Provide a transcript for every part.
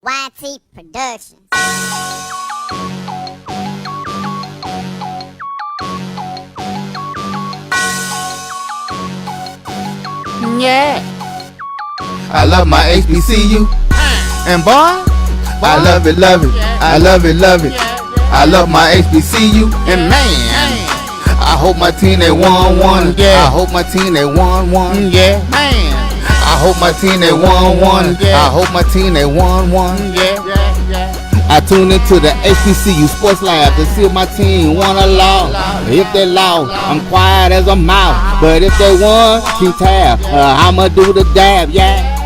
YT Productions. Yeah. I love my HBCU. And boy, I love it, love it. I love it, love it. I love my HBCU. And man, I hope my team they won one. Yeah. I hope my team they won one. Yeah. Man, I hope my team they won one. I hope my team they won one. Yeah. I tune into the HBCU Sports Lab to see if my team won or lost. If they lost, I'm quiet as a mouse. But if they won, keep tab. I'ma do the dab, yeah.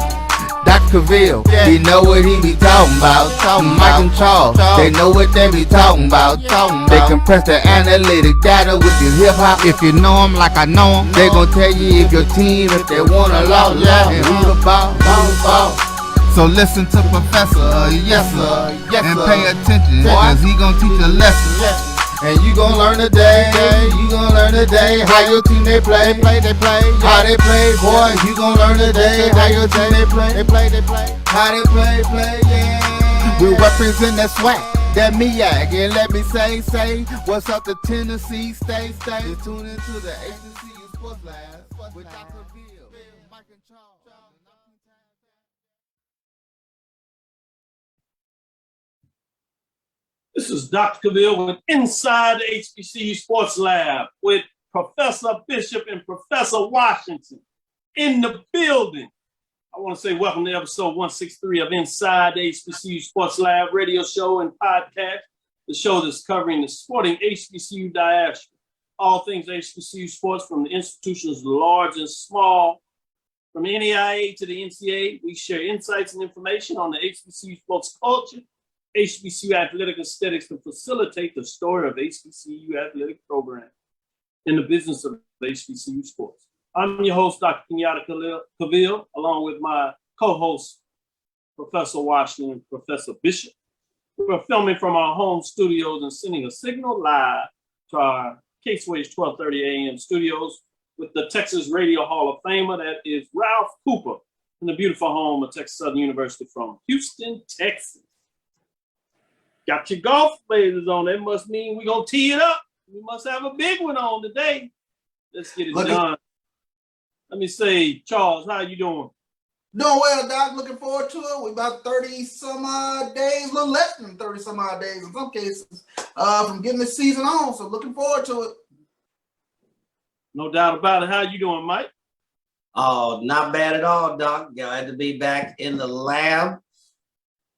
Dr. Cavil, he know what he be talking about. Mike and Charles, they know what they be talking about. They compress the analytic data with this hip hop. If you know them like I know them, they gon' tell you if your team, if they won or lost, and who the ball. So listen to Professor, yes sir, and pay attention, cause he gon' teach a lesson. And you gon' learn today, how your team they play, how they play, boy, you gon' learn today, how your team they play, how they play, yeah. We represent that swag, that MEAC, and let me say, what's up to Tennessee, stay, tune into the HBCU Sports Lab with Dr. Bill, Mike and Charles. This is Dr. Cavil with Inside the HBCU Sports Lab with Professor Bishop and Professor Washington in the building. I want to say welcome to episode 163 of Inside the HBCU Sports Lab radio show and podcast, the show that's covering the sporting HBCU diaspora, all things HBCU sports from the institutions large and small, from NAIA to the NCAA. We share insights and information on the HBCU sports culture, HBCU athletic aesthetics to facilitate the story of HBCU athletic program in the business of HBCU sports. I'm your host, Dr. Cavil, along with my co-host, Professor Washington and Professor Bishop. We're filming from our home studios and sending a signal live to our Caseway's 1230 AM studios with the Texas Radio Hall of Famer, that is Ralph Cooper, in the beautiful home of Texas Southern University from Houston, Texas. Got your golf blazers on. That must mean we're going to tee it up. We must have a big one on today. Let's get it done. Let me say, Charles, how you doing? Doing well, Doc. Looking forward to it. We're about 30-some-odd days, a little less than 30-some-odd days in some cases, from getting the season on. So looking forward to it. No doubt about it. How you doing, Mike? Oh, not bad at all, Doc. Glad to be back in the lab.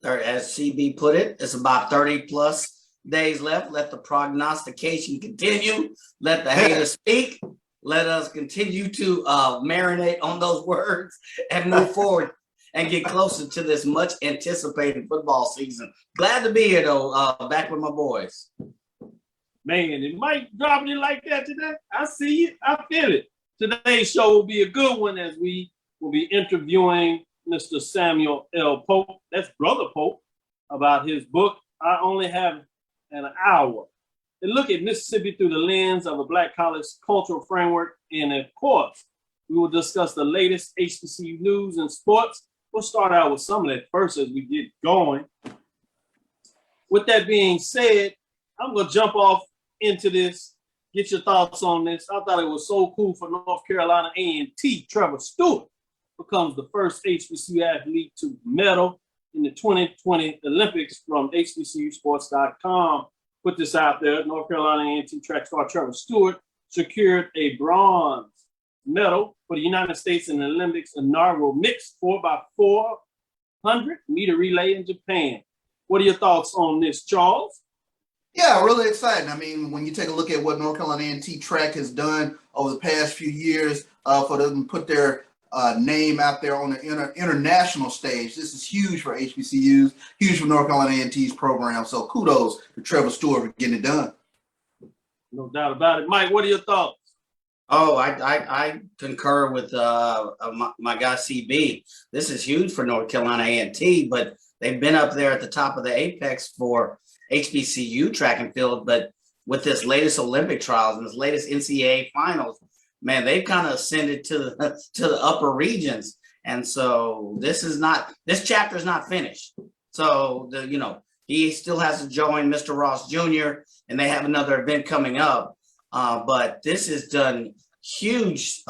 As CB put it, it's about 30 plus days left. Let the prognostication continue. Let the haters speak. Let us continue to marinate on those words and move forward and get closer to this much anticipated football season. Glad to be here though, back with my boys. Man, and Mike dropping it like that today. I see it. I feel it. Today's show will be a good one as we will be interviewing Mr. Samuel L. Polk, that's Brother Polk, about his book, I Only Have an Hour. And look at Mississippi through the lens of a Black college cultural framework. And of course, we will discuss the latest HBCU news and sports. We'll start out with some of that first as we get going. With that being said, I'm going to jump off into this, get your thoughts on this. I thought it was so cool for North Carolina A&T, Trevor Stewart becomes the first HBCU athlete to medal in the 2020 Olympics from HBCUsports.com. Put this out there. North Carolina A&T track star Trevor Stewart secured a bronze medal for the United States in the Olympics inaugural mixed 4x400 meter relay in Japan. What are your thoughts on this, Charles? Yeah, really exciting. I mean, when you take a look at what North Carolina A&T track has done over the past few years for them to put their name out there on the international stage. This is huge for HBCUs, huge for North Carolina A&T's program. So kudos to Trevor Stewart for getting it done. No doubt about it. Mike, what are your thoughts? Oh, I concur with my guy CB. This is huge for North Carolina A&T, but they've been up there at the top of the apex for HBCU track and field. But with this latest Olympic trials and this latest NCAA finals, man, they've kind of ascended to the upper regions. And so this chapter is not finished. So he still has to join Mr. Ross Jr. and they have another event coming up. But this has done huge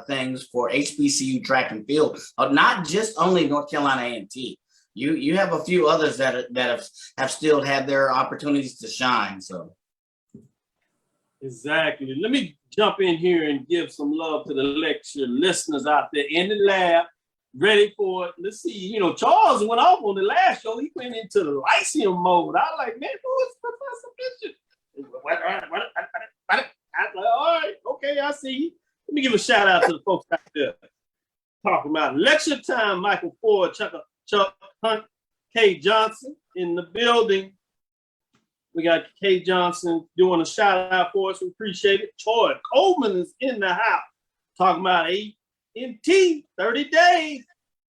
things for HBCU track and field, not just only North Carolina A&T. You have a few others that have still had their opportunities to shine. So exactly. Let me jump in here and give some love to the lecture listeners out there in the lab, ready for it. Let's see, Charles went off on the last show. He went into the Lyceum mode. I was like, man, who is Professor Bishop? I was like, all right, okay, I see you. Let me give a shout out to the folks out there talking about lecture time. Michael Ford, Chuck Hunt, Kay Johnson in the building. We got Kay Johnson doing a shout out for us. We appreciate it. Troy Coleman is in the house talking about A&T 30 days.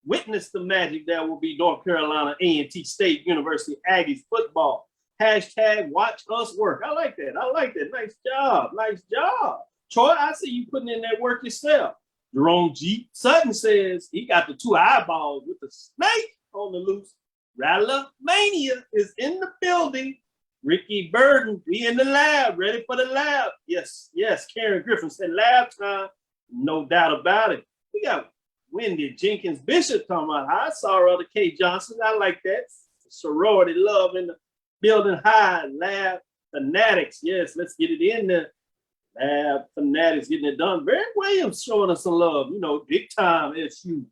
Witness the magic that will be North Carolina A&T State University Aggies football. Hashtag watch us work. I like that. Nice job. Nice job. Troy, I see you putting in that work yourself. Jerome G. Sutton says he got the 2 eyeballs with the snake on the loose. Rattler Mania is in the building. Ricky Burden, we in the lab, ready for the lab. Yes. Karen Griffin said lab time. No doubt about it. We got Wendy Jenkins Bishop talking about I saw her other Kay Johnson. I like that. Sorority love in the building. High lab fanatics. Yes, let's get it in there. Lab fanatics getting it done. Barry Williams showing us some love. Big time SU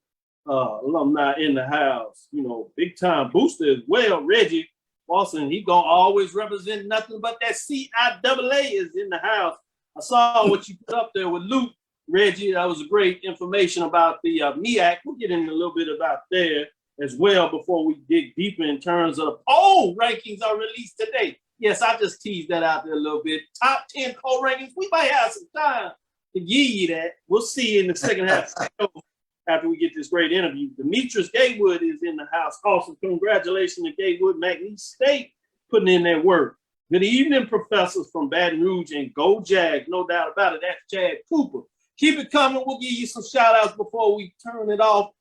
alumni in the house. Big time booster as well. Reggie Boston, he gonna always represent nothing but that CIAA is in the house. I saw what you put up there with Luke, Reggie. That was great information about the MEAC. We'll get in a little bit about there as well before we dig deeper in terms of poll rankings are released today. Yes, I just teased that out there a little bit. Top 10 poll rankings. We might have some time to give you that. We'll see you in the second half of the show after we get this great interview. Demetrius Gaywood is in the house. Awesome. Congratulations to Gaywood, McNeese State, putting in their work. Good evening, professors from Baton Rouge and Go Jags. No doubt about it. That's Chad Cooper. Keep it coming. We'll give you some shout outs before we turn it off.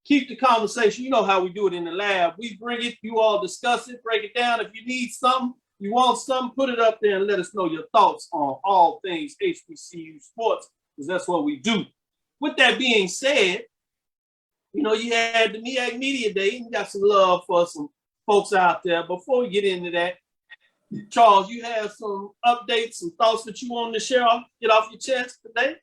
Keep the conversation. You know how we do it in the lab. We bring it, you all discuss it, break it down. If you need something, you want something, put it up there and let us know your thoughts on all things HBCU sports, because that's what we do. With that being said, you had the MEAC Media Day. You got some love for some folks out there. Before we get into that, Charles, you have some updates, some thoughts that you wanted to share get off your chest today?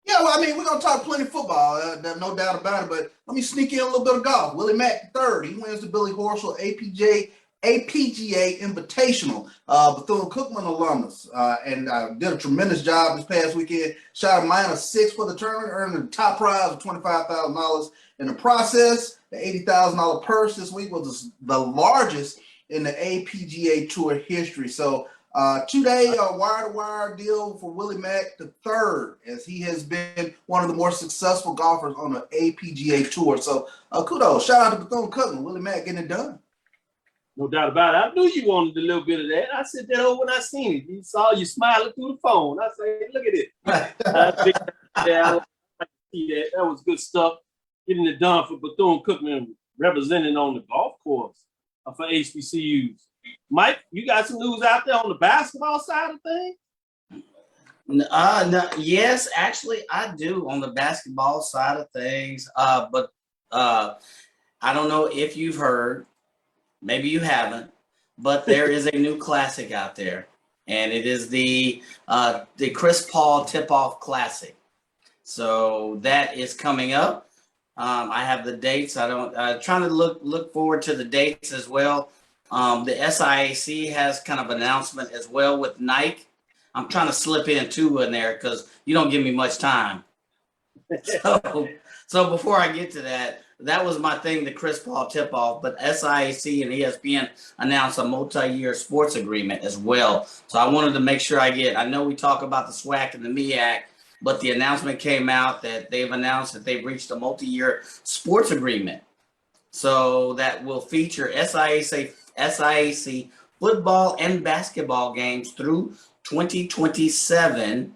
Yeah, well, we're going to talk plenty of football, no doubt about it, but let me sneak in a little bit of golf. Willie Mack III, he wins the Billy Horschel APGA Invitational, Bethune-Cookman alumnus, and did a tremendous job this past weekend. Shot a -6 for the tournament, earning the top prize of $25,000 in the process. The $80,000 purse this week was the largest in the APGA Tour history. So 2-day wire-to-wire deal for Willie Mack III, as he has been one of the more successful golfers on the APGA Tour. So kudos. Shout out to Bethune-Cookman. Willie Mack getting it done. No doubt about it. I knew you wanted a little bit of that. I said that over when I seen it. You saw you smiling through the phone. I said, look at it. I like to see that. That was good stuff. Getting it done for Bethune-Cookman, representing on the golf course for HBCUs. Mike, you got some news out there on the basketball side of things? No, yes, actually, I do on the basketball side of things. But I don't know if you've heard. Maybe you haven't, but there is a new classic out there, and it is the Chris Paul Tip-Off Classic. So that is coming up. I have the dates. Trying to look forward to the dates as well. The SIAC has kind of an announcement as well with Nike. I'm trying to slip in two in there because you don't give me much time. So before I get to that, that was my thing, the Chris Paul tip-off, but SIAC and ESPN announced a multi-year sports agreement as well. So I wanted to make sure I know we talk about the SWAC and the MEAC, but the announcement came out that they've announced that they've reached a multi-year sports agreement. So that will feature SIAC football and basketball games through 2027.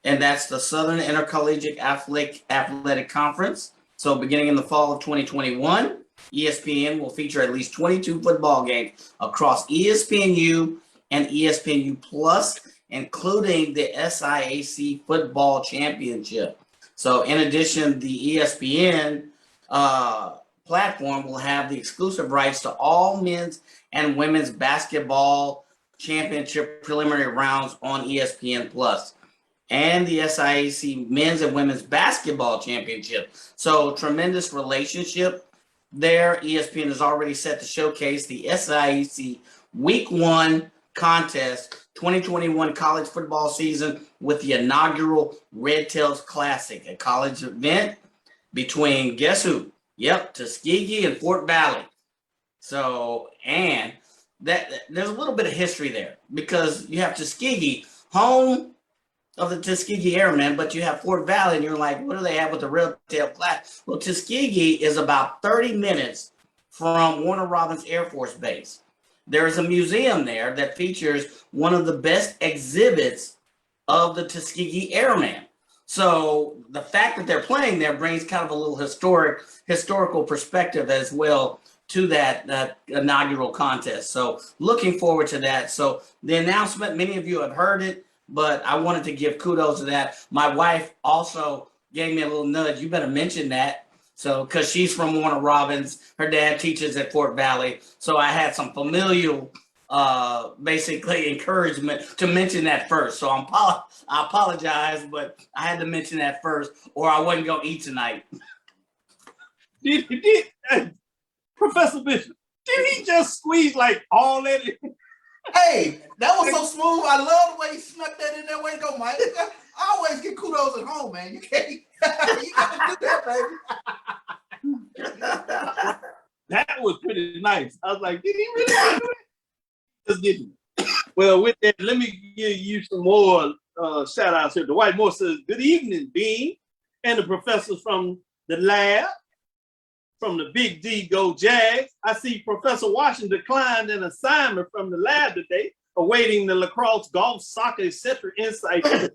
And that's the Southern Intercollegiate Athletic Conference. So beginning in the fall of 2021, ESPN will feature at least 22 football games across ESPNU and ESPNU Plus, including the SIAC Football Championship. So in addition, the ESPN platform will have the exclusive rights to all men's and women's basketball championship preliminary rounds on ESPN Plus and the SIAC men's and women's basketball championship. So tremendous relationship there. ESPN is already set to showcase the SIAC Week 1 contest 2021 college football season with the inaugural Red Tails Classic, a college event between guess who? Yep, Tuskegee and Fort Valley. So, and that there's a little bit of history there because you have Tuskegee, home of the Tuskegee Airmen, but you have Fort Valley, and you're like, what do they have with the Red Tail Class? Well, Tuskegee is about 30 minutes from Warner Robins Air Force Base. There is a museum there that features one of the best exhibits of the Tuskegee Airmen. So the fact that they're playing there brings kind of a little historical perspective as well to that inaugural contest. So looking forward to that. So the announcement, many of you have heard it, but I wanted to give kudos to that. My wife also gave me a little nudge. You better mention that. So, because she's from Warner Robins, her dad teaches at Fort Valley. So I had some familial, basically encouragement to mention that first. So I apologize, but I had to mention that first, or I wasn't gonna eat tonight. Professor Bishop, did he just squeeze like all that in? Hey, that was so smooth. I love the way you snuck that in there. Way to go, Mike. I always get kudos at home, man. You can't. You gotta do that, baby. That was pretty nice. I was like, did he really do it? Just kidding. Well, with that, let me give you some more shout outs here. Dwight Moore says, good evening, Dean, and the professors from the lab, from the Big D Go Jags. I see Professor Washington declined an assignment from the lab today, awaiting the lacrosse, golf, soccer, etc. insight. Hey,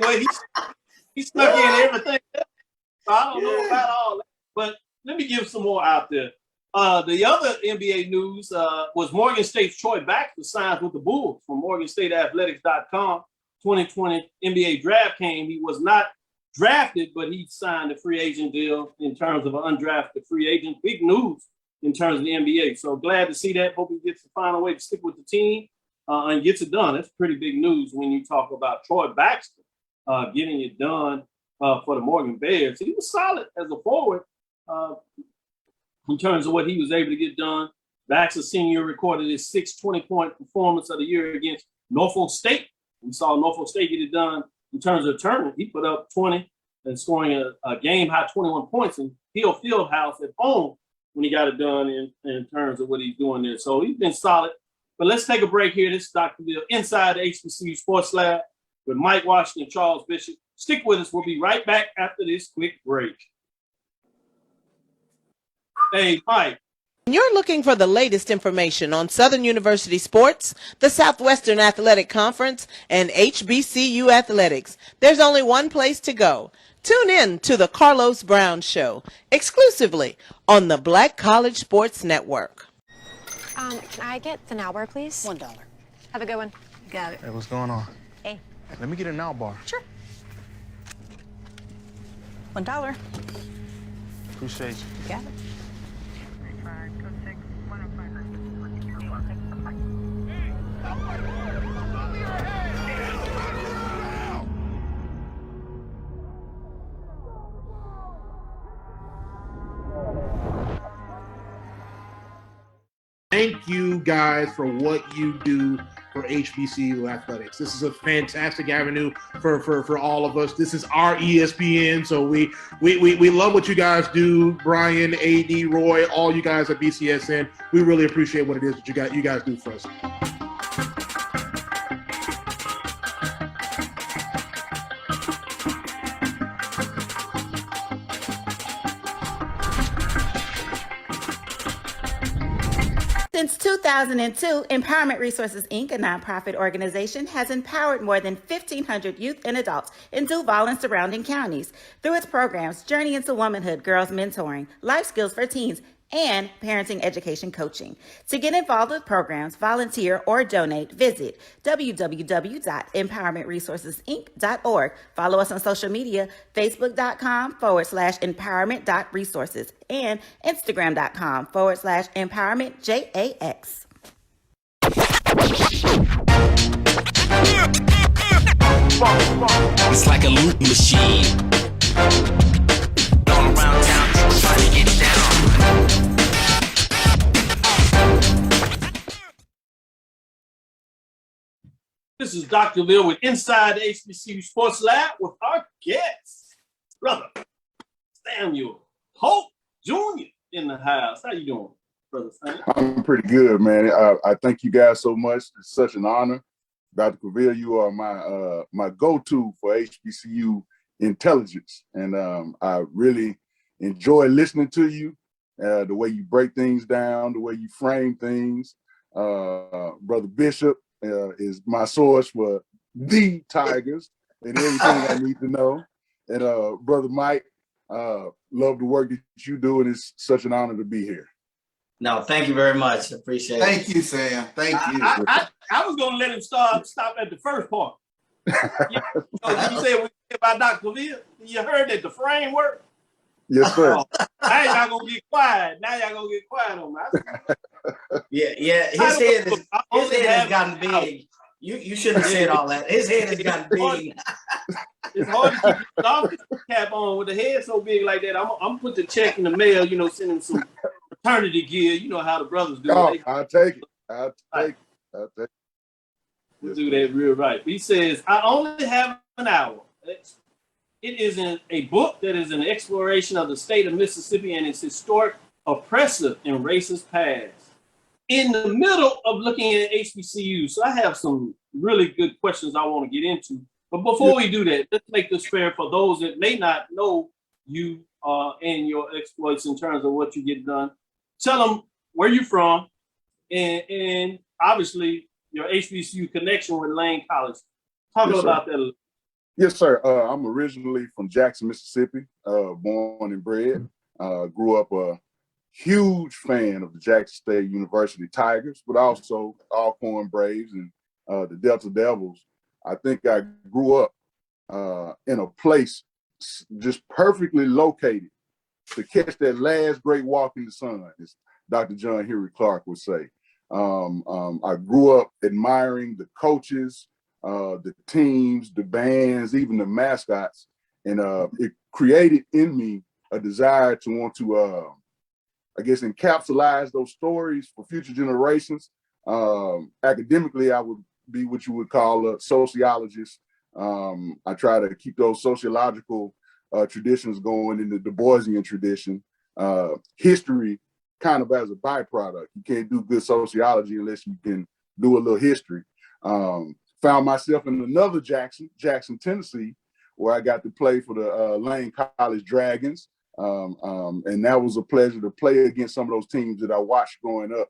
well, he snuck in everything. So I don't know about all that, but let me give some more out there. The other NBA news was Morgan State's Troy Baxter signs with the Bulls from MorganStateAthletics.com. 2020 NBA draft came. He was not drafted, but he signed a free agent deal in terms of an undrafted free agent. Big news in terms of the NBA. So glad to see that. Hope he gets to find a way to stick with the team and gets it done. That's pretty big news when you talk about Troy Baxter getting it done for the Morgan Bears. He was solid as a forward in terms of what he was able to get done. Baxter Sr. recorded his 6th 20-point performance of the year against Norfolk State. We saw Norfolk State get it done in terms of tournament. He put up 20 and scoring a game-high 21 points in Hill Fieldhouse at home when he got it done in terms of what he's doing there. So he's been solid. But let's take a break here. This is Dr. Bill inside the HBCU Sports Lab with Mike Washington and Charles Bishop. Stick with us. We'll be right back after this quick break. Hey, Mike. You're looking for the latest information on Southern University sports, the Southwestern Athletic Conference, and HBCU athletics. There's only one place to go. Tune in to the Carlos Brown Show, exclusively on the Black College Sports Network. Can I get the now bar, please? $1. Have a good one. Got it. Hey, what's going on? Hey. Let me get a now bar. Sure. $1. Appreciate you. Got it. Thank you guys for what you do for HBCU athletics. This is a fantastic avenue for all of us. This is our ESPN, so we love what you guys do. Brian, AD, Roy, all you guys at BCSN. We really appreciate what it is that you guys do for us. Since 2002, Empowerment Resources, Inc., a nonprofit organization, has empowered more than 1,500 youth and adults in Duval and surrounding counties through its programs Journey into Womanhood, Girls Mentoring, Life Skills for Teens, and Parenting Education Coaching. To get involved with programs, volunteer, or donate, visit www.empowermentresourcesinc.org. Follow us on social media, facebook.com/empowerment.resources and instagram.com/empowermentjax. It's like a loot machine. All around town, people trying to get down. This is Dr. Bill with Inside the HBCU Sports Lab with our guest, Brother Samuel Polk Jr. in the house. How you doing, Brother Samuel? I'm pretty good, man. I thank you guys so much. It's such an honor. Dr. Cavil, you are my go-to for HBCU intelligence. And I really enjoy listening to you, the way you break things down, the way you frame things. Brother Bishop is my source for the Tigers and everything I need to know. And Brother Mike, love the work that you do, and it's such an honor to be here. No, thank you very much. Appreciate it. Thank you, Sam. Thank you. I was going to let him stop at the first part. You said about Dr. Bill. You heard that the framework? Yes, sir. Now y'all going to get quiet. Now y'all going to get quiet on me. Yeah. His head has gotten big. You shouldn't have said all that. His head has gotten big. It's hard to keep the office cap on with the head so big like that. I'm put the check in the mail, send him some fraternity gear. You know how the brothers do. Oh, I'll take it. I'll take it. We'll do that real right. He says, I only have an hour. It is a book that is an exploration of the state of Mississippi and its historic, oppressive, and racist past. In the middle of looking at HBCU, so I have some really good questions I want to get into. But before we do that, let's make this fair for those that may not know you and your exploits in terms of what you get done. Tell them where you're from and obviously your HBCU connection with Lane College. Talk about that a little. Yes, sir. I'm originally from Jackson, Mississippi, born and bred. Grew up a huge fan of the Jackson State University Tigers, but also Alcorn Braves and the Delta Devils. I think I grew up in a place just perfectly located to catch that last great walk in the sun, as Dr. John Henry Clark would say. I grew up admiring the coaches, the teams, the bands, even the mascots, and it created in me a desire to want to, encapsulate those stories for future generations. Academically, I would be what you would call a sociologist. I try to keep those sociological traditions going in the Du Boisian tradition. History kind of as a byproduct. You can't do good sociology unless you can do a little history. Found myself in another Jackson, Tennessee, where I got to play for the Lane College Dragons. And that was a pleasure to play against some of those teams that I watched growing up,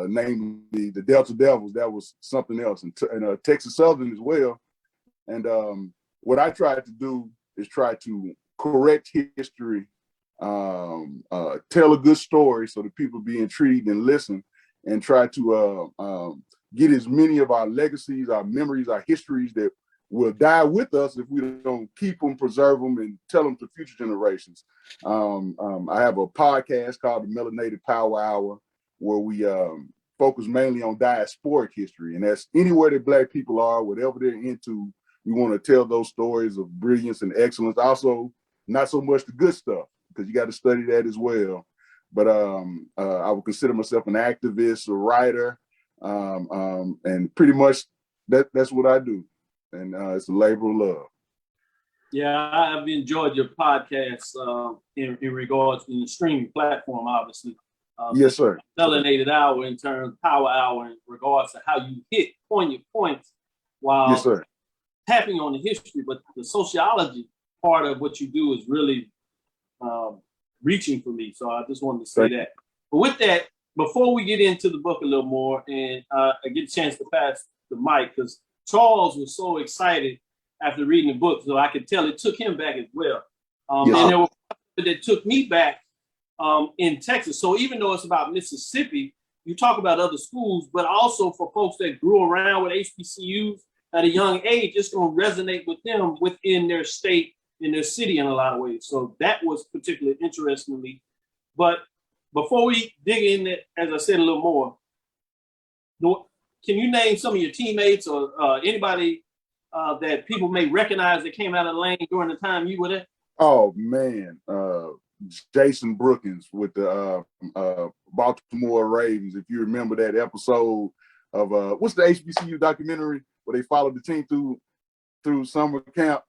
namely the Delta Devils. That was something else, and Texas Southern as well. And what I tried to do is try to correct history, tell a good story so that people be intrigued and listen, and try to get as many of our legacies, our memories, our histories that will die with us if we don't keep them, preserve them, and tell them to future generations. I have a podcast called the Melanated Power Hour, where we focus mainly on diasporic history, and that's anywhere that Black people are, whatever they're into. We want to tell those stories of brilliance and excellence. Also, not so much the good stuff, because you got to study that as well. But I would consider myself an activist, a writer, and pretty much that's what I do. And it's a labor of love. Yeah, I've enjoyed your podcast in regards to the streaming platform, obviously. Yes, sir. Melanated Hour in terms of Power Hour in regards to how you hit poignant points while yes, sir. tapping on the history, but the sociology part of what you do is really reaching for me. So I just wanted to say that. But with that, before we get into the book a little more, and I get a chance to pass the mic, because Charles was so excited after reading the book, so I could tell it took him back as well. Yes. And there were that took me back in Texas. So even though it's about Mississippi, you talk about other schools, but also for folks that grew around with HBCUs at a young age, it's going to resonate with them within their state, in their city in a lot of ways. So that was particularly interesting to me. But before we dig in it, as I said, a little more, can you name some of your teammates or anybody that people may recognize that came out of the lane during the time you were there? Oh man, Jason Brookins with the Baltimore Ravens. If you remember that episode of what's the HBCU documentary where they followed the team through summer camp?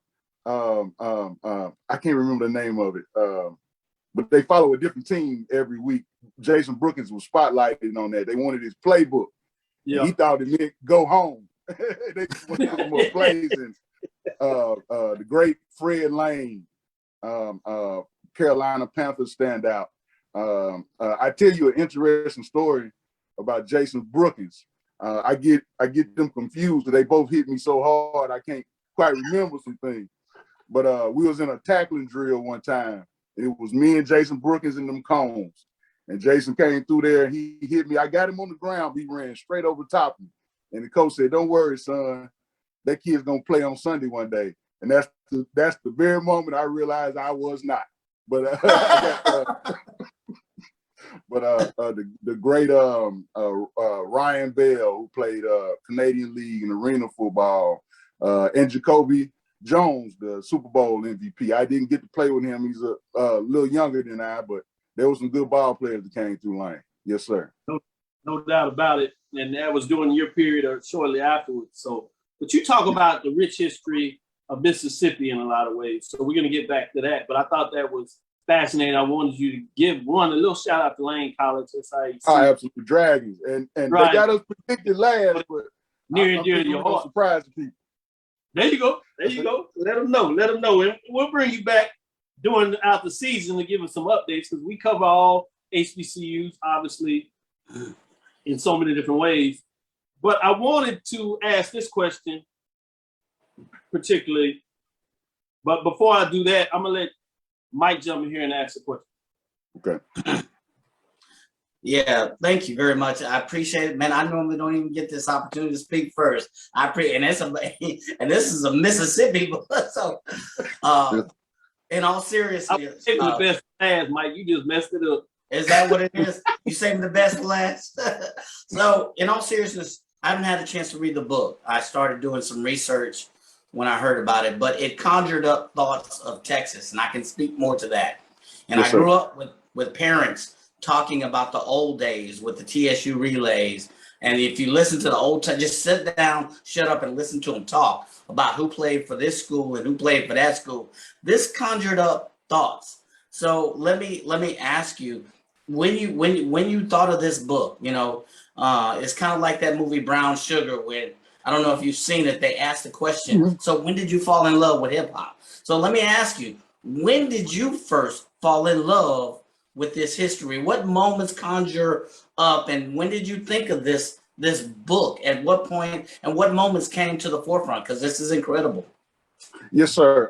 I can't remember the name of it, but they follow a different team every week. Jason Brookins was spotlighted on that. They wanted his playbook. Yeah, he thought it meant go home. They just wanted some more plays. And the great Fred Lane, Carolina Panthers standout. I tell you an interesting story about Jason Brookins. I get them confused. They both hit me so hard I can't quite remember some things. But we was in a tackling drill one time. It was me and Jason Brookins in them cones. And Jason came through there and he hit me. I got him on the ground. He ran straight over top of me. And the coach said, "Don't worry, son. That kid's gonna play on Sunday one day." And that's the very moment I realized I was not. But the great Ryan Bell, who played Canadian League and Arena football, and Jacoby Jones, the Super Bowl MVP. I didn't get to play with him. He's a little younger than I, but there were some good ball players that came through lane. Yes, sir. No doubt about it. And that was during your period or shortly afterwards. So, but you talk about the rich history of Mississippi in a lot of ways. So we're going to get back to that. But I thought that was fascinating. I wanted you to give a little shout out to Lane College. SIAC. Oh, absolutely. Dragons. And right. They got us predicted last, but near and dear to your heart. Surprising people. There you go. Let them know. And we'll bring you back out the season to give us some updates, because we cover all HBCUs, obviously, in so many different ways. But I wanted to ask this question particularly. But before I do that, I'm going to let Mike jump in here and ask the question. Okay. Yeah, thank you very much. I appreciate it, man. I normally don't even get this opportunity to speak first. And this is a Mississippi, so in all seriousness, the best last, Mike. You just messed it up. Is that what it is? You saving the best for last? So, in all seriousness, I haven't had a chance to read the book. I started doing some research when I heard about it, but it conjured up thoughts of Texas, and I can speak more to that. And yes, I grew up with parents talking about the old days with the TSU relays. And if you listen to the old time, just sit down, shut up, and listen to them talk about who played for this school and who played for that school. This conjured up thoughts. So let me ask you, when you thought of this book, it's kind of like that movie Brown Sugar, where I don't know if you've seen it. They asked the question, mm-hmm. So when did you fall in love with hip hop? So let me ask you, when did you first fall in love with this history? What moments conjure up, and when did you think of this book? At what point and what moments came to the forefront? Because this is incredible. Yes, sir.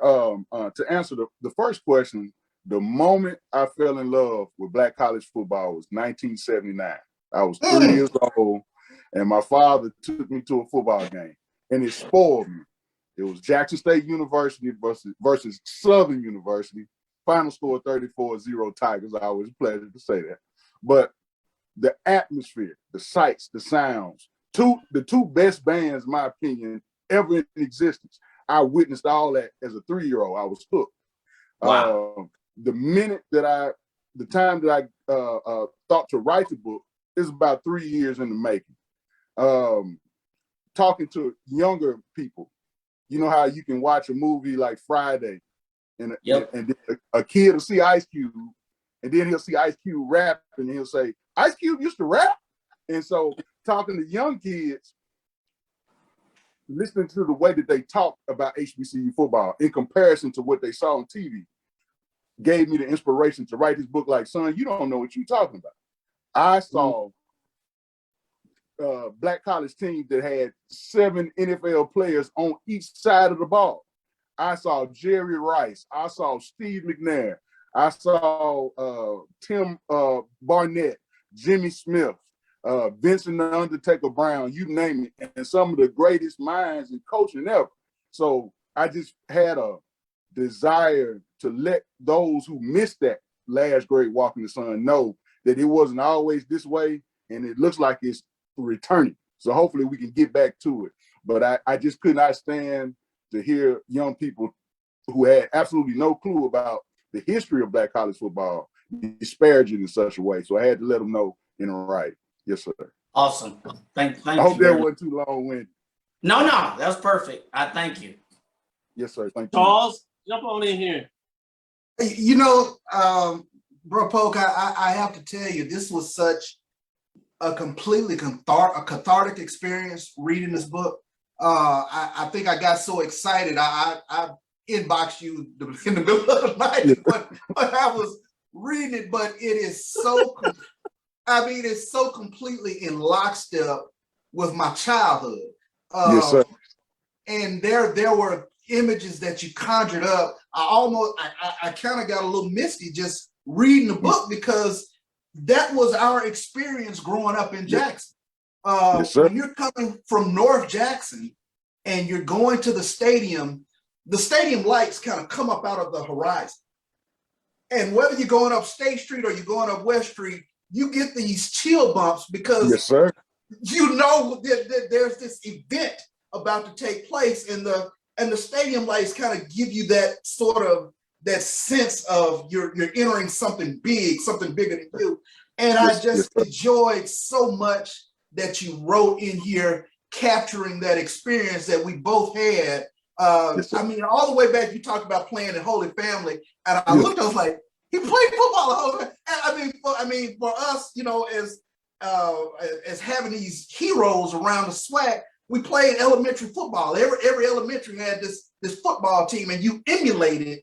To answer the first question, the moment I fell in love with black college football was 1979. I was 3 years old, and my father took me to a football game, and it spoiled me. It was Jackson State University versus Southern University. Final score 34-0 Tigers. I always a pleasure to say that. But the atmosphere, the sights, the sounds, the two best bands, in my opinion, ever in existence. I witnessed all that as a 3-year-old. I was hooked. Wow. The time that I thought to write the book is about 3 years in the making. Talking to younger people, you know how you can watch a movie like Friday, and a kid will see Ice Cube, and then he'll see Ice Cube rap, and he'll say, "Ice Cube used to rap." And so, talking to young kids, listening to the way that they talk about HBCU football in comparison to what they saw on TV, gave me the inspiration to write this book. Like, son, you don't know what you're talking about. I saw black college teams that had 7 NFL players on each side of the ball. I saw Jerry Rice. I saw Steve McNair. I saw Tim Barnett, Jimmy Smith, Vincent the Undertaker Brown, you name it, and some of the greatest minds in coaching ever. So I just had a desire to let those who missed that last great walk in the sun know that it wasn't always this way, and it looks like it's returning. So hopefully we can get back to it. But I just could not stand to hear young people who had absolutely no clue about the history of black college football disparage it in such a way. So I had to let them know in writing. Yes, sir. Awesome. Thank you. I hope that wasn't too long-winded. No, that was perfect. I thank you. Yes, sir. Thank you. Charles, jump on in here. You know, bro, Polk, I have to tell you, this was such a completely cathartic experience reading this book. I think I got so excited. I inboxed you in the middle of the night, but I was reading it. But it is so, it's so completely in lockstep with my childhood. Yes, sir. And there were images that you conjured up. I kind of got a little misty just reading the book because that was our experience growing up in Jackson. Yes, sir. When you're coming from North Jackson and you're going to the stadium lights kind of come up out of the horizon. And whether you're going up State Street or you're going up West Street, you get these chill bumps because yes, sir. You know that there's this event about to take place, and the stadium lights kind of give you that sort of that sense of you're entering something big, something bigger than you. And I just enjoyed so much that you wrote in here, capturing that experience that we both had. All the way back, you talked about playing in Holy Family, and I looked, I was like, he played football. For us, you know, as having these heroes around the SWAC, we played elementary football. Every elementary had this football team, and you emulated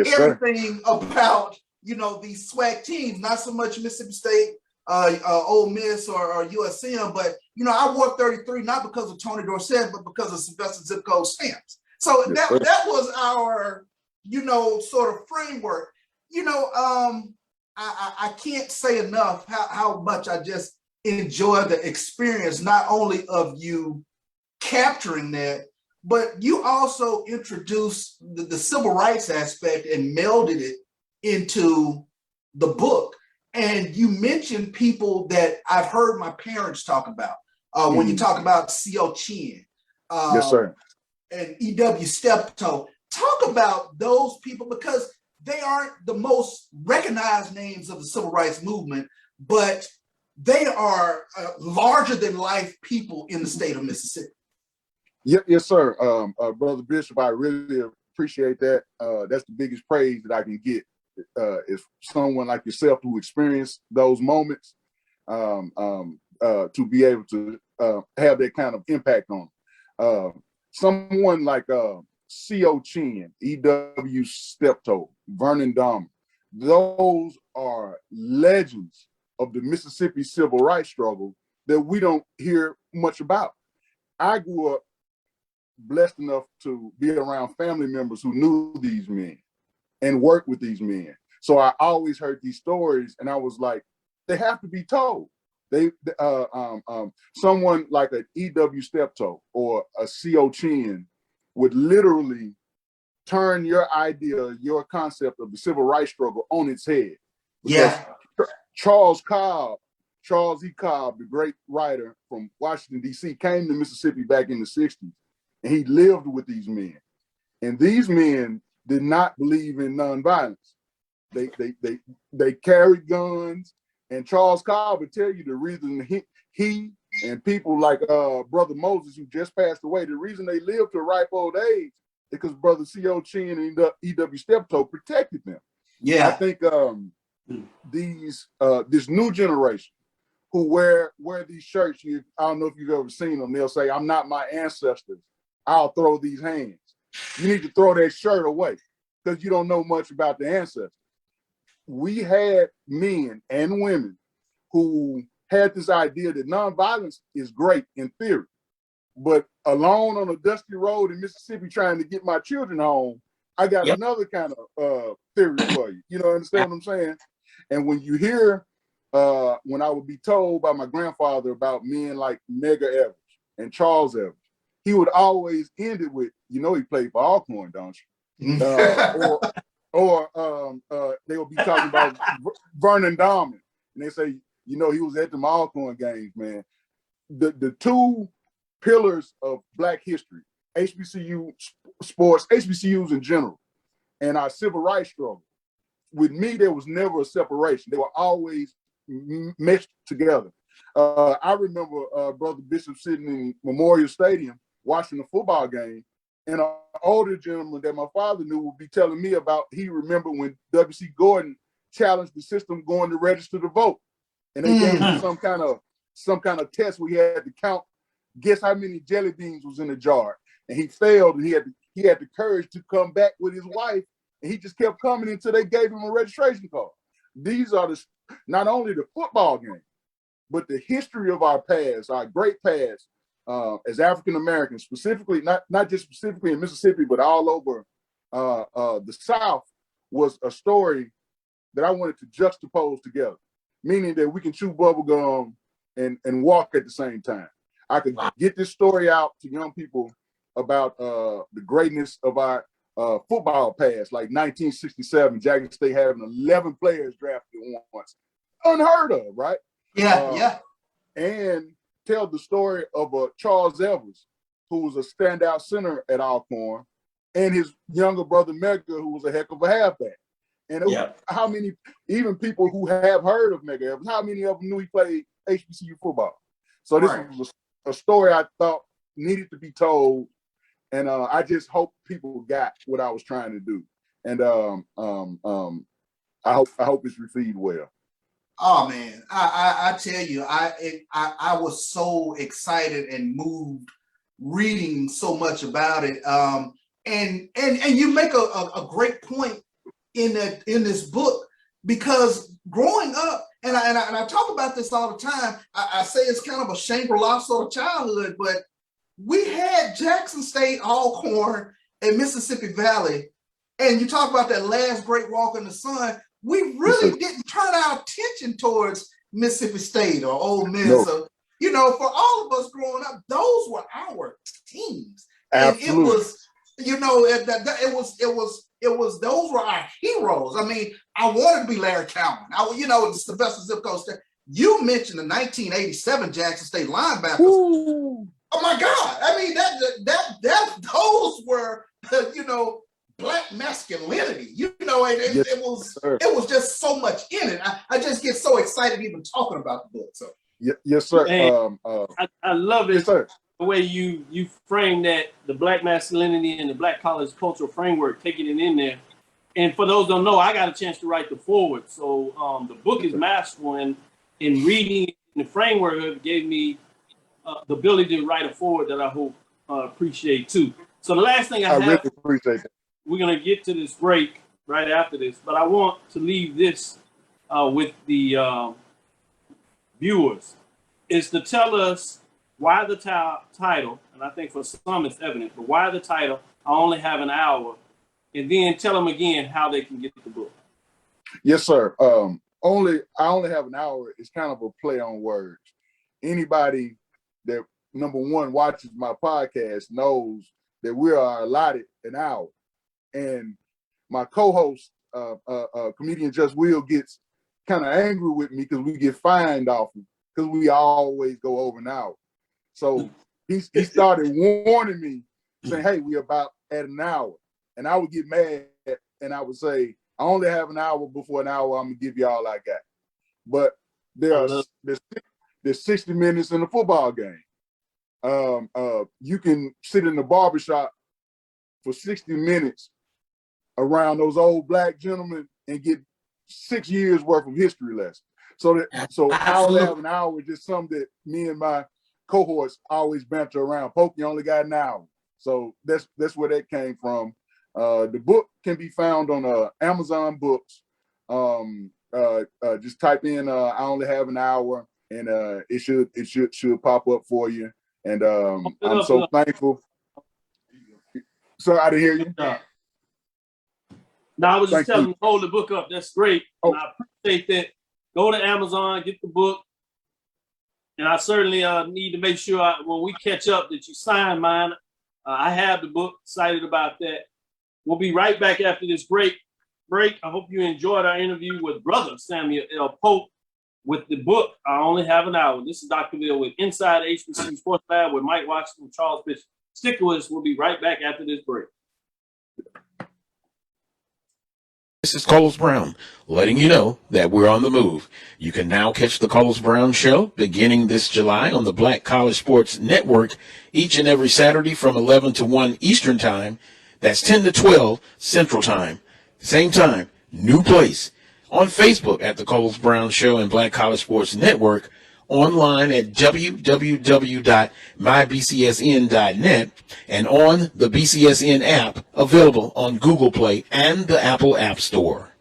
everything about, you know, these SWAC teams. Not so much Mississippi State, Ole Miss, or USM, but you know, I wore 33 not because of Tony Dorsett, but because of Sylvester zip code stamps. So that was our, you know, sort of framework. You know, I can't say enough how much I just enjoyed the experience, not only of you capturing that, but you also introduced the civil rights aspect and melded it into the book. And you mentioned people that I've heard my parents talk about when you talk about C.O. Chin. Yes, sir. And E.W. Steptoe. Talk about those people, because they aren't the most recognized names of the civil rights movement, but they are larger than life people in the state of Mississippi. Yes, sir. Brother Bishop, I really appreciate that. That's the biggest praise that I can get is someone like yourself who experienced those moments to be able to have that kind of impact on them. Someone like C.O. Chin, E.W. Steptoe, Vernon Dahmer, those are legends of the Mississippi civil rights struggle that we don't hear much about. I grew up blessed enough to be around family members who knew these men and worked with these men. So I always heard these stories, and I was like, they have to be told. Someone like an E.W. Steptoe or a C.O. Chin would literally turn your idea, your concept of the civil rights struggle on its head. Yeah. Charles E. Cobb, the great writer from Washington, D.C., came to Mississippi back in the 60s, and he lived with these men. And these men did not believe in nonviolence. They carried guns, and Charles Cobb would tell you the reason he and people like Brother Moses, who just passed away, the reason they lived to a ripe old age is because Brother C.O. Chin and E.W. Steptoe protected them. Yeah. I think this new generation who wear these shirts, I don't know if you've ever seen them, they'll say, "I'm not my ancestors, I'll throw these hands." You need to throw that shirt away because you don't know much about the ancestors. We had men and women who had this idea that nonviolence is great in theory, but alone on a dusty road in Mississippi trying to get my children home, I got another kind of theory for you. You know, understand what I'm saying? And when you hear, when I would be told by my grandfather about men like Medgar Evers and Charles Evers, he would always end it with, you know, he played for Alcorn, don't you? Or they will be talking about Vernon Dahman, and they say, you know, he was at the Alcorn games, man. The two pillars of Black history, HBCU sports, HBCUs in general, and our civil rights struggle. With me, there was never a separation. They were always meshed together. I remember Brother Bishop sitting in Memorial Stadium watching a football game, and an older gentleman that my father knew would be telling me about, he remembered when W.C. Gordon challenged the system going to register to vote. And they gave him some kind of test where he had to count, guess how many jelly beans was in the jar. And he failed, and he had the courage to come back with his wife, and he just kept coming until they gave him a registration card. These are not only the football game, but the history of our past, our great past, as African Americans, specifically, not just specifically in Mississippi, but all over the South, was a story that I wanted to juxtapose together, meaning that we can chew bubble gum and walk at the same time. I could get this story out to young people about the greatness of our football past, like 1967, Jackson State having 11 players drafted once. Unheard of, right? Yeah. And tell the story of Charles Evers, who was a standout center at Alcorn, and his younger brother Medgar, who was a heck of a halfback. And how many, even people who have heard of Medgar Evers, how many of them knew he played HBCU football? So this was a story I thought needed to be told, and I just hope people got what I was trying to do. And I hope it's received well. Oh man, I tell you, I was so excited and moved reading so much about it. And you make a great point in this book, because growing up, and I talk about this all the time. I say it's kind of a Shangri-La sort of childhood, but we had Jackson State, Alcorn, and Mississippi Valley, and you talk about that last great walk in the sun. We really didn't turn our attention towards Mississippi State or Ole Miss. No. So, you know, for all of us growing up, those were our teams. Absolutely. And it was, you know, those were our heroes. I mean, I wanted to be Larry Cowan. The Sylvester Zip Coast. You mentioned the 1987 Jackson State linebackers. Ooh. Oh my God! I mean, those were, Black masculinity. It was just so much in it. I just get so excited even talking about the book. So yes, sir. I love it. Yes, sir. The way you frame that, the Black masculinity and the Black college cultural framework, taking it in there. And for those who don't know, I got a chance to write the foreword. So the book is masterful, and in reading the framework, it gave me the ability to write a foreword that I hope appreciate too. So the last thing I really appreciate that. We're going to get to this break right after this, but I want to leave this with the viewers, is to tell us why the title, and I think for some it's evident, but why the title, I only have an hour, and then tell them again how they can get the book. Yes, sir. I only have an hour is kind of a play on words. Anybody that, number one, watches my podcast knows that we are allotted an hour. And my co-host, comedian Just Will, gets kind of angry with me because we get fined often because we always go over an hour. So he started warning me, saying, hey, we about at an hour. And I would get mad and I would say, I only have an hour. Before an hour, I'm going to give you all I got. But there's 60 minutes in a football game. You can sit in the barbershop for 60 minutes around those old Black gentlemen and get 6 years worth of history lessons. So I only have an hour is just something that me and my cohorts always banter around. Polk, you only got an hour. So that's where that came from. The book can be found on Amazon Books. just type in I only have an hour, and it should pop up for you. And I'm so thankful. So I didn't hear you. No, I was just telling you to hold the book up. That's great. And I appreciate that. Go to Amazon, get the book. And I certainly need to make sure when we catch up that you sign mine. I have the book, excited about that. We'll be right back after this break. I hope you enjoyed our interview with Brother Samuel L. Polk with the book, I Only Have an Hour. This is Dr. Cavil with Inside HBCU Sports Lab with Mike Washington and Charles Bishop. Stick with us. We'll be right back after this break. This is Carlos Brown, letting you know that we're on the move. You can now catch the Carlos Brown Show beginning this July on the Black College Sports Network each and every Saturday from 11 to 1 Eastern Time. That's 10 to 12 Central Time. Same time, new place. On Facebook at the Carlos Brown Show and Black College Sports Network. Online at www.mybcsn.net and on the BCSN app available on Google Play and the Apple App Store.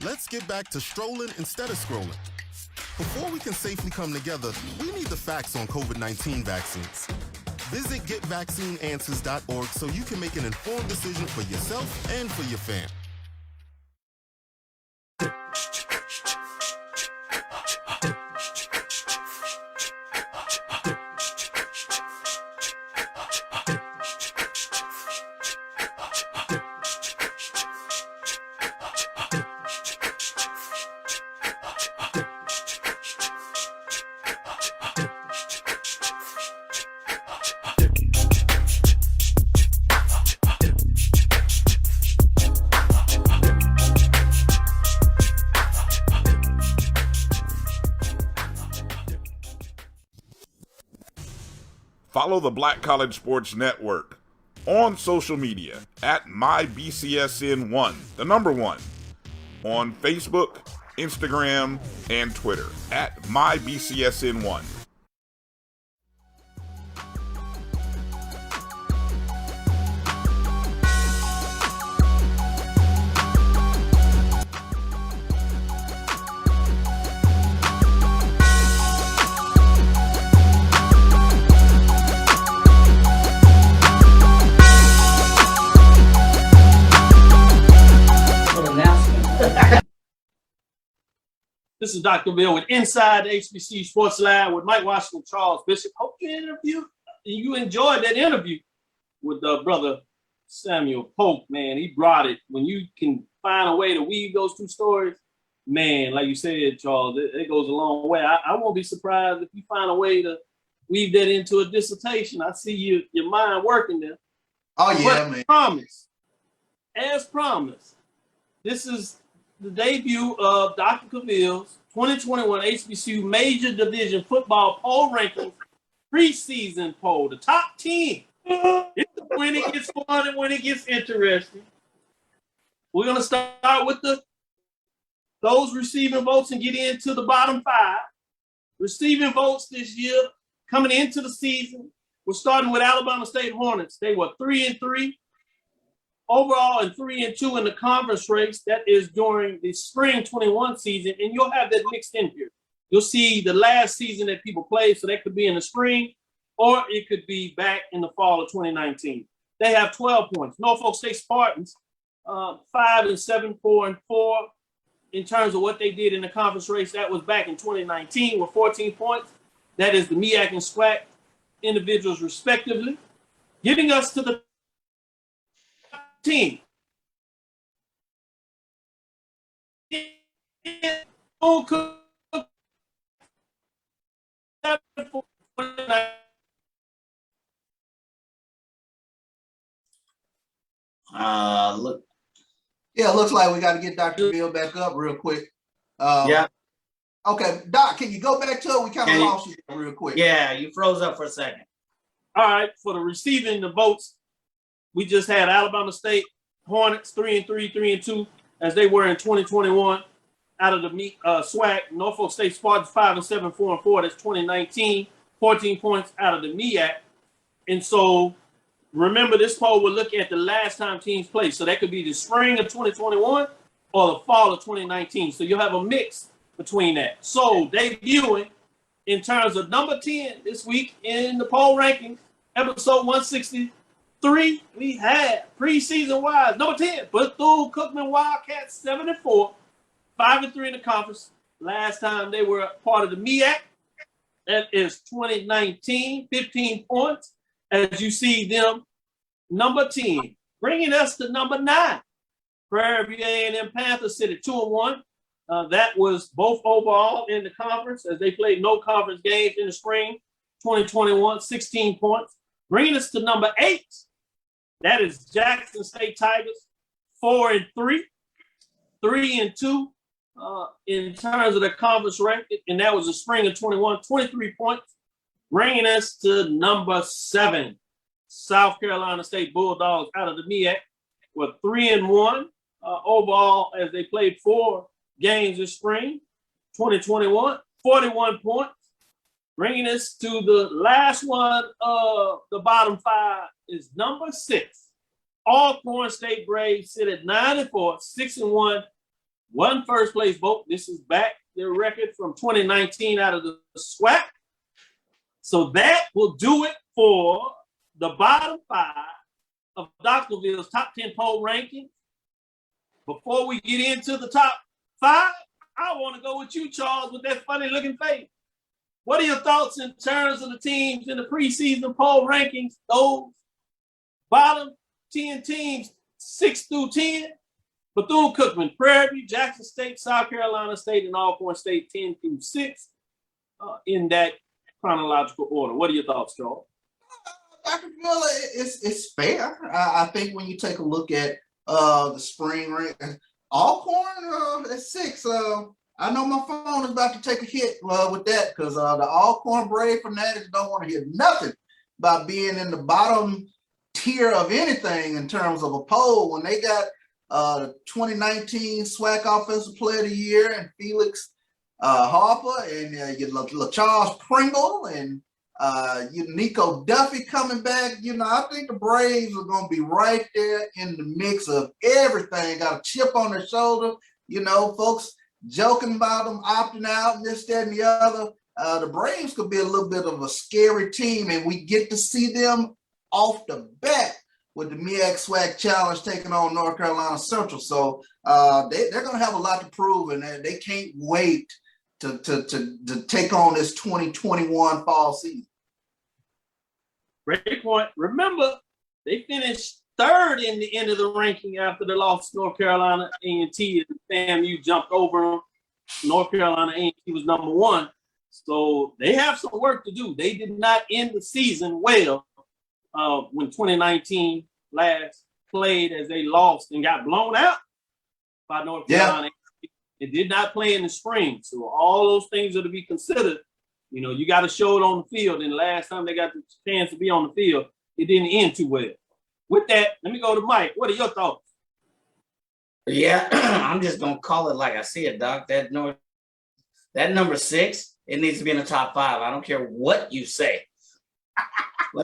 Let's get back to strolling instead of scrolling. Before we can safely come together, we need the facts on COVID-19 vaccines. Visit getvaccineanswers.org so you can make an informed decision for yourself and for your fam. Follow the Black College Sports Network on social media at MyBCSN1, the number 1, on Facebook, Instagram, and Twitter at MyBCSN1. This is Dr. Bill with Inside the HBCU Sports Lab with Mike Washington, Charles Bishop. Hope you enjoyed that interview with Brother Samuel Polk, man. He brought it. When you can find a way to weave those two stories, man, like you said, Charles, it goes a long way. I won't be surprised if you find a way to weave that into a dissertation. I see your mind working there. Oh, yeah, but man. As promised, this is the debut of Dr. Cavil's 2021 HBCU Major Division Football Poll Rankings preseason poll. The top 10. It's when it gets fun and when it gets interesting. We're going to start with those receiving votes and get into the bottom 5. Receiving votes this year coming into the season. We're starting with Alabama State Hornets. They were 3-3. Overall and 3-2 in the conference race. That is during the spring 21 season, and you'll have that mixed in here. You'll see the last season that people played, so that could be in the spring, or it could be back in the fall of 2019. They have 12 points. Norfolk State Spartans, 5-7, 4-4 in terms of what they did in the conference race. That was back in 2019 with 14 points. That is the MEAC and SWAC individuals respectively, getting us to the team. Look. Yeah, it looks like we got to get Dr. Bill back up real quick. Yeah. Okay, Doc, can you go back to it? We kind of lost you real quick. Yeah, you froze up for a second. All right, for the receiving the votes, we just had Alabama State Hornets 3-3, 3-2, as they were in 2021. Out of the SWAC, Norfolk State Spartans 5-7, 4-4. That's 2019. 14 points out of the MEAC. And so remember, this poll will look at the last time teams played. So that could be the spring of 2021, or the fall of 2019. So you'll have a mix between that. So debuting in terms of number 10 this week in the poll rankings, episode 163, we had preseason wise number 10, Bethune-Cookman Wildcats 7-4, 5-3 in the conference. Last time they were part of the MEAC, that is 2019, 15 points. As you see them, number 10, bringing us to number 9. Prairie View A&M Panthers sit at 2-1. That was both overall in the conference as they played no conference games in the spring, 2021, 16 points. Bringing us to number 8, that is Jackson State Tigers, 4-3, 3-2 in terms of the conference ranking, and that was the spring of 21, 23 points. Bringing us to number 7, South Carolina State Bulldogs out of the MEAC were 3-1 overall as they played 4 games this spring, 2021, 41 points. Bringing us to the last one of the bottom 5 is number 6. Alcorn State Braves sit at 9-4, 6-1, one first place vote. This is back their record from 2019 out of the SWAC. So that will do it for the bottom 5 of Doctorville's top 10 poll ranking. Before we get into the top 5, I want to go with you, Charles, with that funny looking face. What are your thoughts in terms of the teams in the preseason poll rankings? Those bottom 10 teams, 6 through 10, Bethune-Cookman, Prairie View, Jackson State, South Carolina State, and Alcorn State, 10 through 6, in that chronological order. What are your thoughts, Charles? Dr. Miller, it's fair. I think when you take a look at the spring rank, Alcorn at 6. I know my phone is about to take a hit with that because the Alcorn Brave fanatics don't want to hear nothing about being in the bottom tier of anything in terms of a poll when they got 2019 SWAC Offensive Player of the Year and Felix Harper and you Charles Pringle and Nico Duffy coming back. I think the Braves are going to be right there in the mix of everything. Got a chip on their shoulder. Folks joking about them opting out and this, that, and the other. The Braves could be a little bit of a scary team, and we get to see them off the bat with the MEAC SWAC Challenge taking on North Carolina Central. So they're going to have a lot to prove, and they can't wait to take on this 2021 fall season. Great point. Remember, they finished 3rd in the end of the ranking after the loss to North Carolina A&T, and FAMU jumped over them. North Carolina A&T was number 1. So they have some work to do. They did not end the season well when 2019 last played, as they lost and got blown out by North Carolina. It did not play in the spring. So all those things are to be considered. You got to show it on the field. And the last time they got the chance to be on the field, it didn't end too well. With that, let me go to Mike. What are your thoughts? Yeah, I'm just going to call it like I see it, Doc. That number 6, it needs to be in the top 5. I don't care what you say. I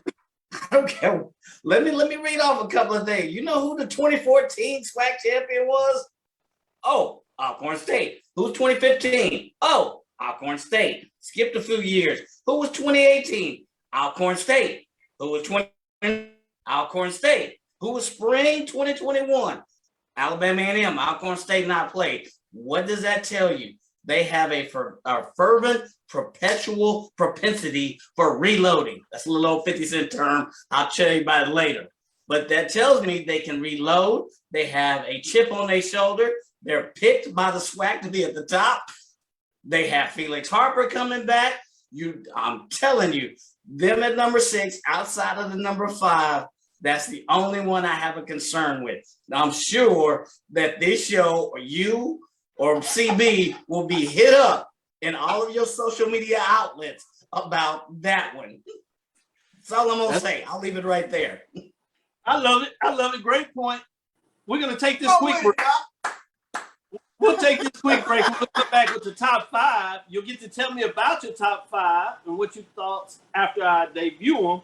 don't care. Let me read off a couple of things. You know who the 2014 SWAC champion was? Oh, Alcorn State. Who's 2015? Oh, Alcorn State. Skipped a few years. Who was 2018? Alcorn State. Who was 20? Alcorn State. Who was spring 2021? Alabama A&M. Alcorn State not played. What does that tell you? They have a fervent, perpetual propensity for reloading. That's a little old 50-cent term. I'll tell you about it later. But that tells me they can reload. They have a chip on their shoulder. They're picked by the SWAC to be at the top. They have Felix Harper coming back. I'm telling you, them at number 6, outside of the number 5, that's the only one I have a concern with. Now, I'm sure that this show, or you, or CB, will be hit up in all of your social media outlets about that one. That's all I'm going to say. I'll leave it right there. I love it. I love it. Great point. We're going to take this quick break. We'll take this quick break. We'll come back with the top 5. You'll get to tell me about your top 5 and what you thought after I debut them.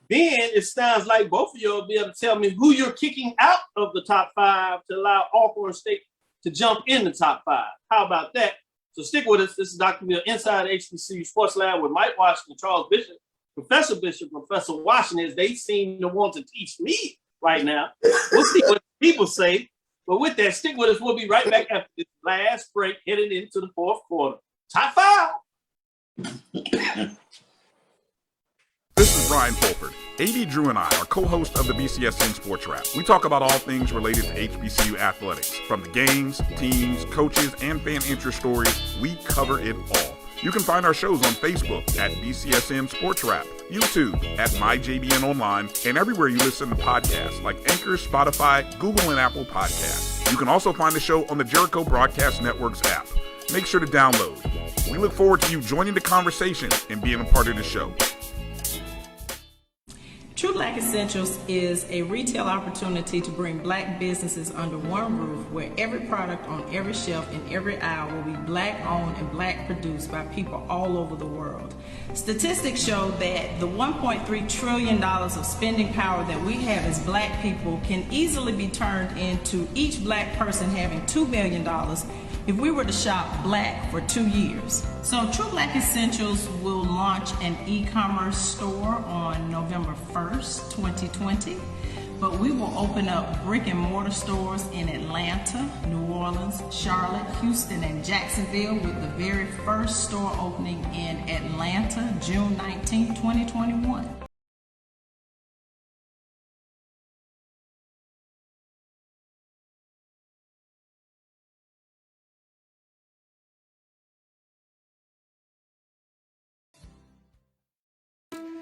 Then it sounds like both of you will be able to tell me who you're kicking out of the top 5 to allow Alcorn State to jump in the top 5. How about that? So stick with us. This is Dr. Bill inside HBCU Sports Lab with Mike Washington, Charles Bishop, Professor Washington, as they seem to want to teach me right now. We'll see what people say. But with that, stick with us. We'll be right back after this last break, heading into the fourth quarter. Top 5. This is Brian Fulford. AD Drew and I are co-hosts of the BCSN Sports Wrap. We talk about all things related to HBCU athletics. From the games, teams, coaches, and fan interest stories, we cover it all. You can find our shows on Facebook at BCSN Sports Wrap, YouTube at MyJBN Online, and everywhere you listen to podcasts like Anchor, Spotify, Google, and Apple Podcasts. You can also find the show on the Jericho Broadcast Network's app. Make sure to download. We look forward to you joining the conversation and being a part of the show. True Black Essentials is a retail opportunity to bring Black businesses under one roof, where every product on every shelf in every aisle will be Black owned and Black produced by people all over the world. Statistics show that the $1.3 trillion of spending power that we have as Black people can easily be turned into each Black person having $2 billion if we were to shop Black for 2 years. So True Black Essentials will launch an e-commerce store on November 1st, 2020, but we will open up brick and mortar stores in Atlanta, New Orleans, Charlotte, Houston, and Jacksonville, with the very first store opening in Atlanta, June 19, 2021.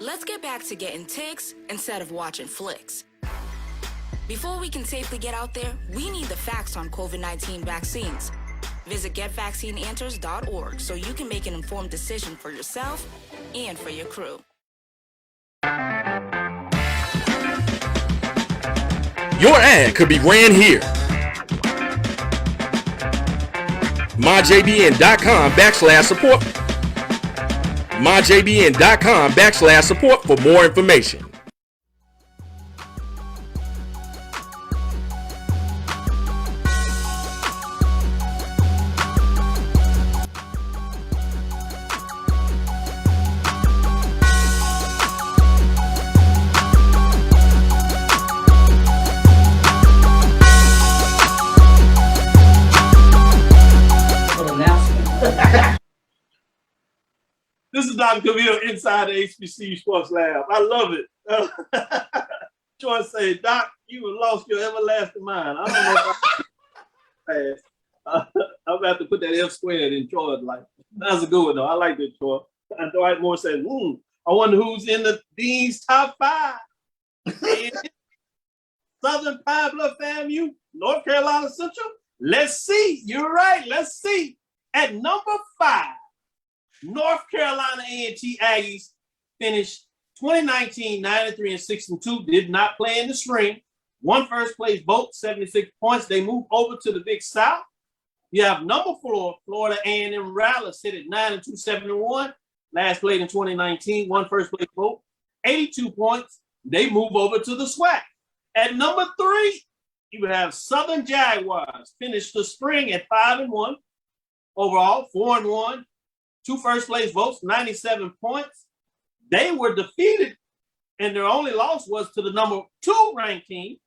Let's get back to getting ticks instead of watching flicks. Before we can safely get out there, we need the facts on COVID-19 vaccines. Visit getvaccineanswers.org so you can make an informed decision for yourself and for your crew. Your ad could be ran here. MyJBN.com/support. MyJBN.com/support for more information. This is Dr. Cavil inside the HBCU Sports Lab. I love it. Troy say, Doc, you have lost your everlasting mind. I don't know if I'm about to put that F squared in Troy's life. That's a good one, though. I like that, Troy. And Dwight Moore said, I wonder who's in the Dean's top 5. Southern Pine Bluff FAMU, North Carolina Central. Let's see. You're right. Let's see. At number 5. North Carolina A&T Aggies finished 2019 93-6-2. Did not play in the spring. Won first place vote, 76 points. They moved over to the Big South. You have number 4, Florida A&M Raleigh, sit at 9-2-7-1. Last played in 2019. Won first place vote, 82 points. They move over to the SWAC. At number 3, you have Southern Jaguars. Finished the spring at 5-1. Overall, 4-1. 2 first place votes, 97 points. They were defeated, and their only loss was to the number 2 ranked team,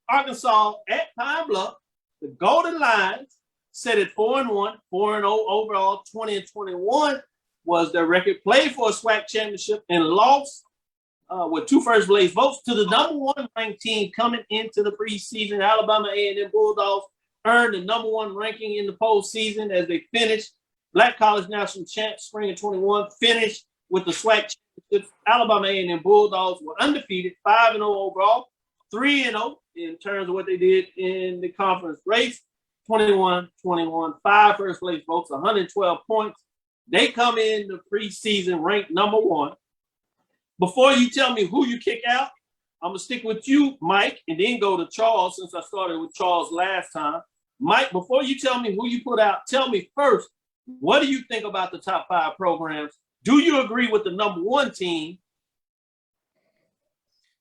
Arkansas at Pine Bluff. The Golden Lions set at 4-1, 4-0 overall, 20-21 was their record. Played for a SWAC championship and lost with 2 first place votes to the number 1 ranked team coming into the preseason. Alabama A&M Bulldogs earned the number 1 ranking in the postseason as they finished Black College National Champ spring of 21, finished with the SWAC championship. Alabama A&M Bulldogs were undefeated, 5-0 overall, 3-0 in terms of what they did in the conference race. 21-21, 5 first place votes, 112 points. They come in the preseason ranked number 1. Before you tell me who you kick out, I'm going to stick with you, Mike, and then go to Charles since I started with Charles last time. Mike, before you tell me who you put out, tell me first, what do you think about the top 5 programs? Do you agree with the number 1 team?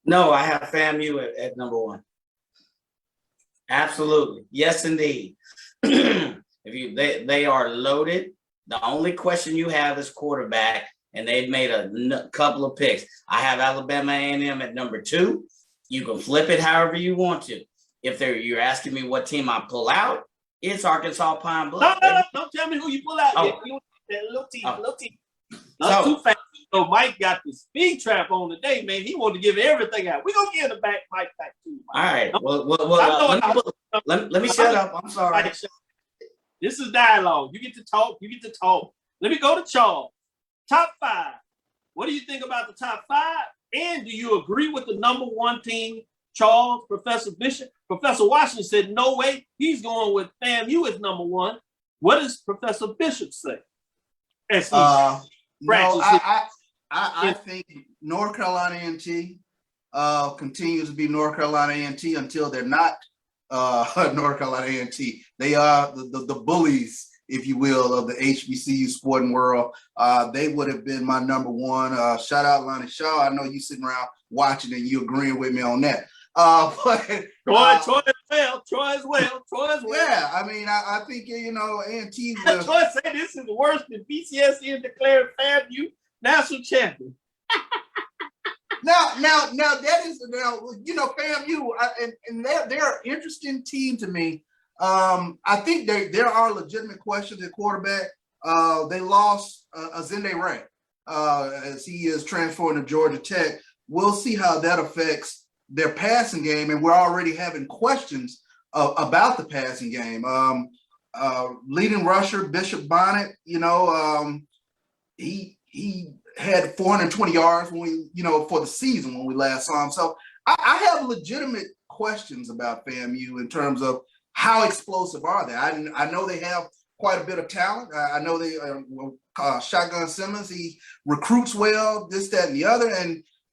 No, I have FAMU at number 1. Absolutely. Yes, indeed. They are loaded. The only question you have is quarterback, and they've made a couple of picks. I have Alabama A&M at number 2. You can flip it however you want to. If you're asking me what team I pull out, it's Arkansas Pine Bluff. No, don't tell me who you pull out. Oh. That little team, little team. So- Too fast. So Mike got the speed trap on today, man. He wanted to give everything out. We're going to give the Mike back to you. All right. Well, let me shut up. I'm sorry. This is dialogue. You get to talk. Let me go to Charles. Top 5. What do you think about the top 5? And do you agree with the number 1 team, Charles, Professor Bishop? Professor Washington said, no way. He's going with FAMU as number 1. What does Professor Bishop say? No, I think North Carolina A&T continues to be North Carolina A&T until they're not North Carolina A&T. They are the bullies, if you will, of the HBCU sporting world. They would have been my number 1. Shout out Lonnie Shaw. I know you sitting around watching and you agreeing with me on that. But Troy as well. Yeah, I mean, I think A&T. Troy said this is worse than BCSN declared FAMU national champion. Now that is FAMU, and they're an interesting team to me. I think there are legitimate questions at quarterback. They lost Azende Ray as he is transferring to Georgia Tech. We'll see how that affects their passing game, and we're already having questions about the passing game. Leading rusher Bishop Bonnet, he had 420 yards when for the season when we last saw him. So I have legitimate questions about FAMU in terms of how explosive are they. I know they have quite a bit of talent. I know they Shotgun Simmons, he recruits well, this, that, and the other.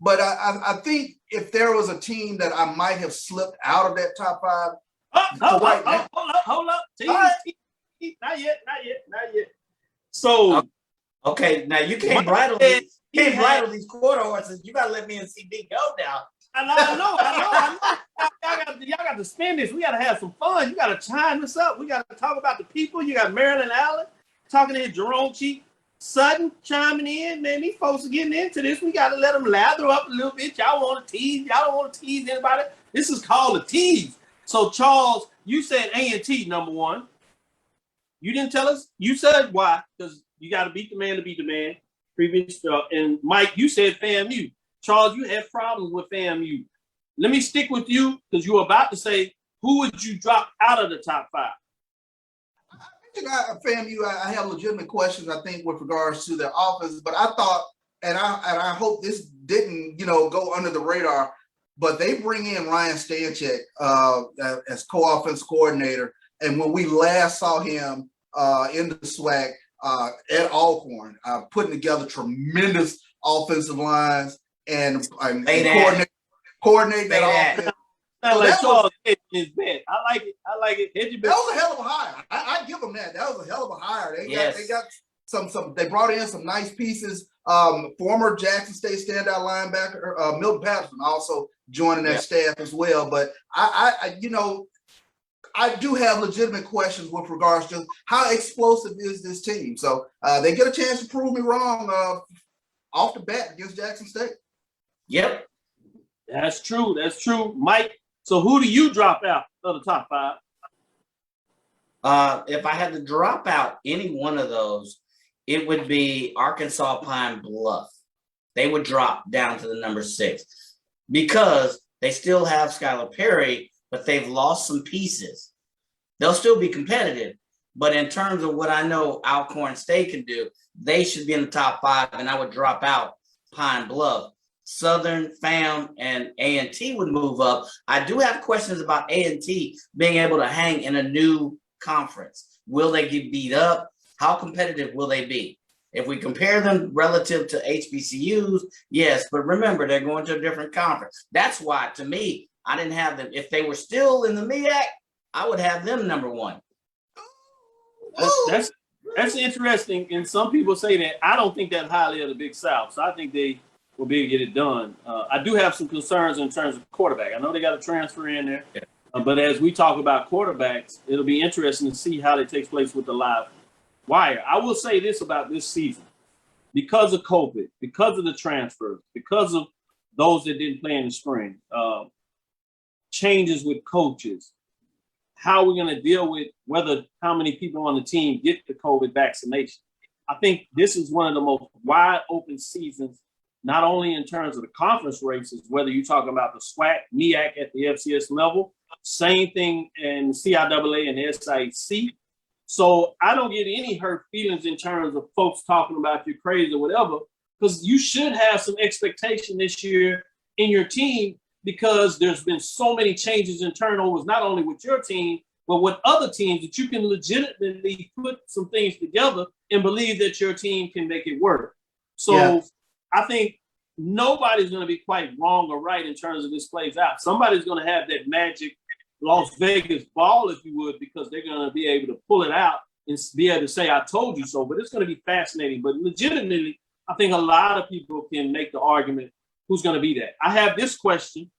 But I think if there was a team that I might have slipped out of that top 5. Hold up. Not yet. So okay, now you can't bridle these quarter horses. You gotta let me and CD go now. I know. Y'all got to spin this. We got to have some fun. You got to chime this up. We got to talk about the people. You got Marilyn Allen talking to Jerome Cheek. Sutton chiming in, man. These folks are getting into this. We got to let them lather up a little bit. Y'all want to tease. Y'all don't want to tease anybody. This is called a tease. So, Charles, you said A&T number 1. You didn't tell us. You said why? Because you got to beat the man to beat the man. Previous and Mike, you said FAMU. Charles, you have problems with FAMU. Let me stick with you because you were about to say who would you drop out of the top 5? FAMU, I have legitimate questions, I think, with regards to their offense. But I thought, and I hope this didn't, go under the radar, but they bring in Ryan Stanchek as co-offense coordinator. And when we last saw him in the SWAC at Alcorn, putting together tremendous offensive lines and coordinate that offense. Like Charles in his bed. I like it. That was a hell of a hire. I give them that. That was a hell of a hire. They got some. They brought in some nice pieces. Former Jackson State standout linebacker Milton Patterson also joining that staff as well. But I do have legitimate questions with regards to how explosive is this team. So they get a chance to prove me wrong off the bat against Jackson State. Yep, that's true. Mike, so who do you drop out of the top 5? If I had to drop out any one of those, it would be Arkansas Pine Bluff. They would drop down to the number 6 because they still have Skylar Perry, but they've lost some pieces. They'll still be competitive, but in terms of what I know Alcorn State can do, they should be in the top 5, and I would drop out Pine Bluff. Southern, FAM, and A&T would move up. I do have questions about A&T being able to hang in a new conference. Will they get beat up? How competitive will they be? If we compare them relative to HBCUs, yes, but remember, they're going to a different conference. That's why, to me, I didn't have them. If they were still in the MEAC, I would have them number 1. That's interesting. And some people say that. I don't think that highly of the Big South. So I think they will be able to get it done. I do have some concerns in terms of quarterback. I know they got a transfer in there. But as we talk about quarterbacks, it'll be interesting to see how that takes place with the live wire. I will say this about this season. Because of COVID, because of the transfers, because of those that didn't play in the spring, changes with coaches, how we're going to deal with how many people on the team get the COVID vaccination. I think this is one of the most wide open seasons, not only in terms of the conference races, whether you're talking about the SWAC, MEAC at the FCS level, same thing in the CIAA and the SIC. So I don't get any hurt feelings in terms of folks talking about you crazy or whatever, because you should have some expectation this year in your team because there's been so many changes and turnovers, not only with your team, but with other teams that you can legitimately put some things together and believe that your team can make it work. So I think nobody's going to be quite wrong or right in terms of this plays out. Somebody's going to have that magic Las Vegas ball, if you would, because they're going to be able to pull it out and be able to say, I told you so. But it's going to be fascinating. But legitimately, I think a lot of people can make the argument who's going to be that. I have this question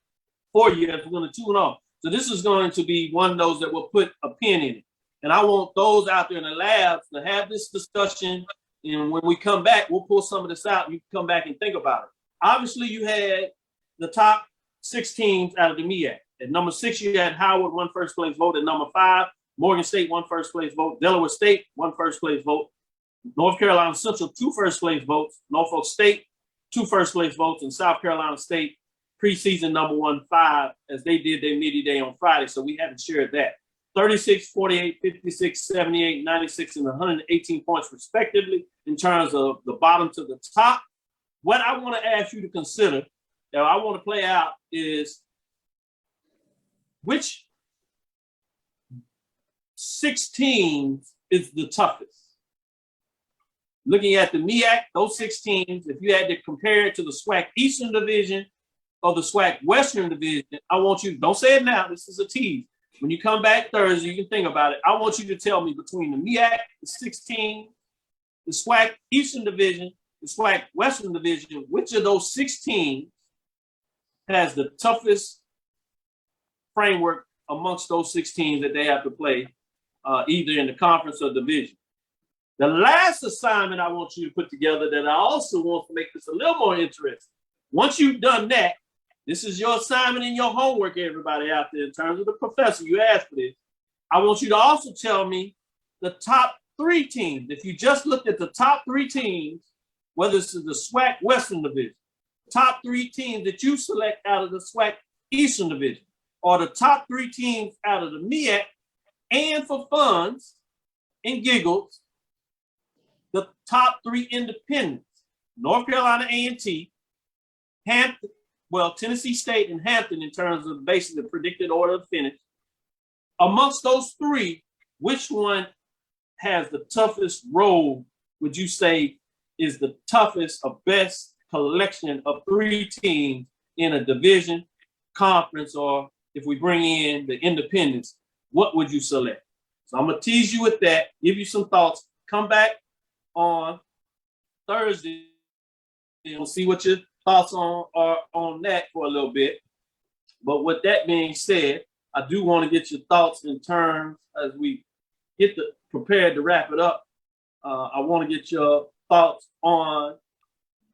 for you as we're going to tune off. So this is going to be one of those that will put a pin in it. And I want those out there in the labs to have this discussion. And when we come back, we'll pull some of this out. And you can come back and think about it. Obviously, you had the top 6 teams out of the MEAC. At number 6, you had Howard, 1 first place vote. At number 5, Morgan State, 1 first place vote. Delaware State, 1 first place vote. North Carolina Central, 2 first place votes. Norfolk State, 2 first place votes. And South Carolina State, preseason number 1-5, as they did their media day on Friday. So we haven't shared that. 36, 48, 56, 78, 96, and 118 points respectively in terms of the bottom to the top. What I want to ask you to consider, that I want to play out, is which 6 teams is the toughest? Looking at the MEAC, those 6 teams, if you had to compare it to the SWAC Eastern Division or the SWAC Western Division, I want you, don't say it now, this is a tease. When you come back Thursday, you can think about it. I want you to tell me between the MEAC, the 16, the SWAC Eastern Division, the SWAC Western Division, which of those 6 teams has the toughest framework amongst those 6 teams that they have to play, either in the conference or division. The last assignment I want you to put together that I also want to make this a little more interesting. Once you've done that, this is your assignment and your homework, everybody out there, in terms of the professor. You asked for this. I want you to also tell me the top 3 teams. If you just looked at the top 3 teams, whether it's the SWAC Western Division, top 3 teams that you select out of the SWAC Eastern Division, or the top 3 teams out of the MEAC, and for funds and giggles, the top 3 independents, North Carolina A&T, Hampton, Tennessee State and Hampton in terms of basically the predicted order of finish. Amongst those 3, which one has the toughest role, would you say, is the toughest or best collection of 3 teams in a division, conference, or if we bring in the independents, what would you select? So I'm going to tease you with that, give you some thoughts, come back on Thursday, and we'll see what your thoughts are on that for a little bit. But with that being said, I do want to get your thoughts in terms as we get prepared to wrap it up. I want to get your thoughts on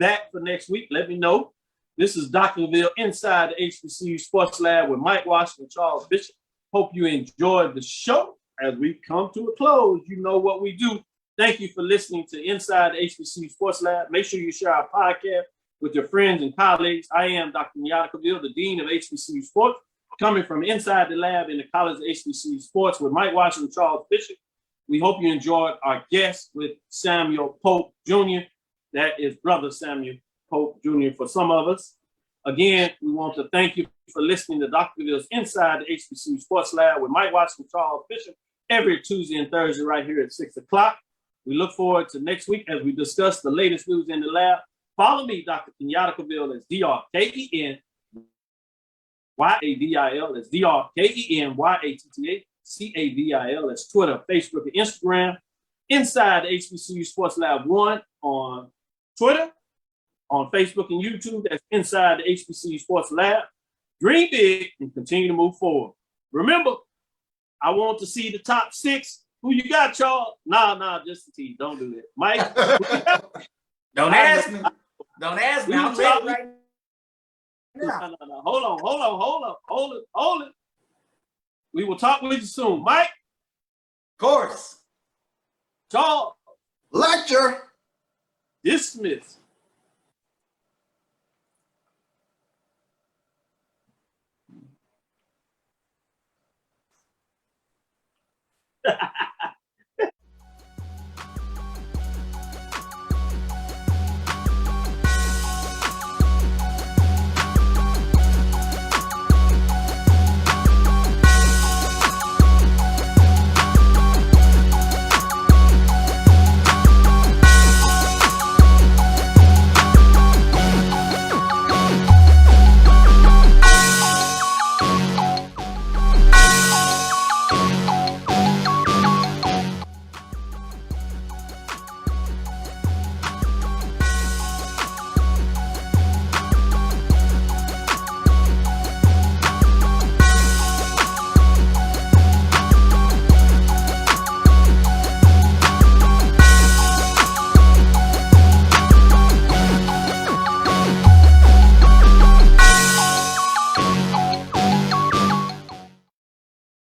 that for next week. Let me know. This is Dr. Cavil inside the HBCU Sports Lab with Mike Washington and Charles Bishop. Hope you enjoyed the show. As we come to a close, you know what we do. Thank you for listening to Inside the HBCU Sports Lab. Make sure you share our podcast with your friends and colleagues. I am Dr. Cavil, the Dean of HBCU Sports, coming from inside the lab in the College of HBCU Sports with Mike Washington and Charles Bishop. We hope you enjoyed our guest with Samuel Polk Jr. That is Brother Samuel Polk Jr. for some of us. Again, we want to thank you for listening to Dr. Cavil's Inside the HBCU Sports Lab with Mike Washington and Charles Bishop every Tuesday and Thursday right here at 6 o'clock. We look forward to next week as we discuss the latest news in the lab. Follow me, Dr. Cavil, as DrKenYadil, that's DrKenYattacavil, that's Twitter, Facebook, and Instagram. Inside the HBCU Sports Lab 1 on Twitter, on Facebook and YouTube. That's Inside the HBCU Sports Lab. Dream big and continue to move forward. Remember, I want to see the top 6. Who you got, Charles? Nah, just the T. Don't do that. Mike, Don't ask me. Don't ask me. I'm ready right now. No. Hold it. We will talk with you soon. Mike? Of course. Charles? Lecture. Dismiss.